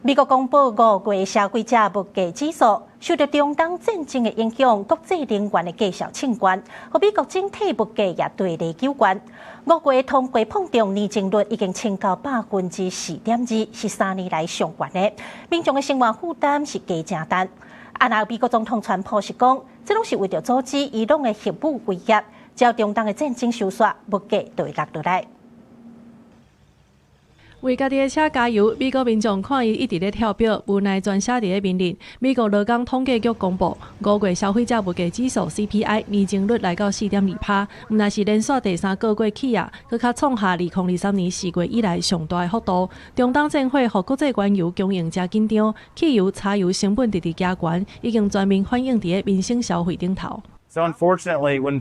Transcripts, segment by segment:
美國公布5月消費者物價指數，受到中東戰爭的影響，國際能源的價格升高，和美國整體物價也對立有關。5月通貨膨脹年增率已經升到4.2%，是3年來上懸的。民眾的生活負擔是加正重。那美國總統川普是講，這攏是為了阻止伊朗的核武威脅，只要中東的戰爭收煞，物價就會落下來。為家己的車加油，美國民眾看伊一直咧跳表，無奈全寫佇咧面臨。美國勞工統計局公布，5月消費者物價指數 CPI 年增率來到4.2%，毋但是連續第3個月起啊，佫較創下2023年4月以來上大的幅度。中東戰火和國際原油供應真緊張，汽油、柴油成本直直加懸，已經全面反映佇咧民生消費頂頭。So unfortunately, when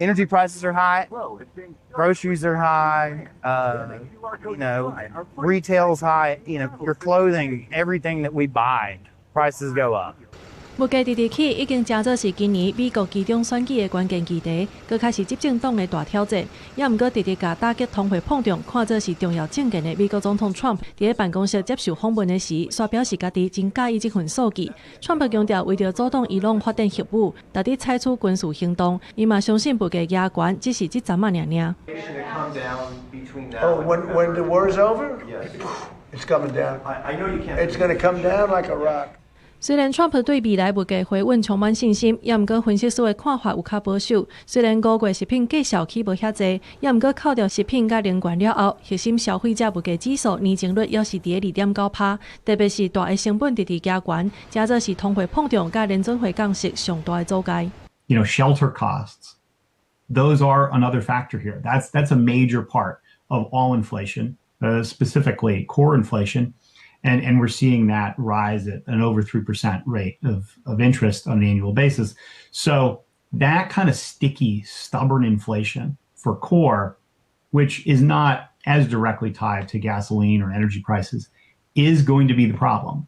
energy prices are high, groceries are high, retail's high, your clothing, everything that we buy, prices go up. 物價直直起，已經真做是今年美國期中選舉的關鍵議題，佫開始執政黨的大挑戰。也毋過直直甲打擊通貨膨脹，看做是重要政見的美國總統 Trump 佇咧辦公室接受訪問的時，煞表示家己真介意這份數據。Trump 強調，為了阻擋伊朗發展核武，特地採取軍事行動。伊嘛相信物價壓懸只是這陣仔爾。Oh, when the war is over, it's coming down. It's going to come down like a rock. 雖然 Trump 對未來物價回穩充滿信心，也毋過分析師的看法有較保守。雖然5月食品價數起無遐濟，也毋過扣掉食品甲能源了後，核心消費者物價指數年增率還是佇咧2.9%，特別是大個成本直直加懸，加做是通貨膨脹甲聯準會降息上大的阻礙。Shelter costs, those are another factor here. That's a major part of all inflation, specifically core inflation. And we're seeing that rise at an over 3% rate of interest on an annual basis. So that kind of sticky, stubborn inflation for core, which is not as directly tied to gasoline or energy prices, is going to be the problem.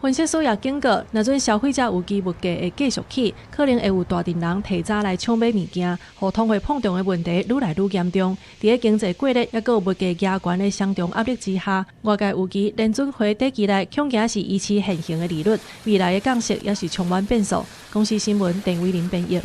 分析師也警告，若准消費者有機物價會繼續起，可能會有大陣人提早來搶買物件，互通貨膨脹的問題愈來愈嚴重。佇咧經濟過熱，抑閣有物價壓懸的雙重壓力之下，外界預期聯準會短期內恐驚是維持現行的利率，未來的降息也是充滿變數。公視新聞鄭偉林編譯。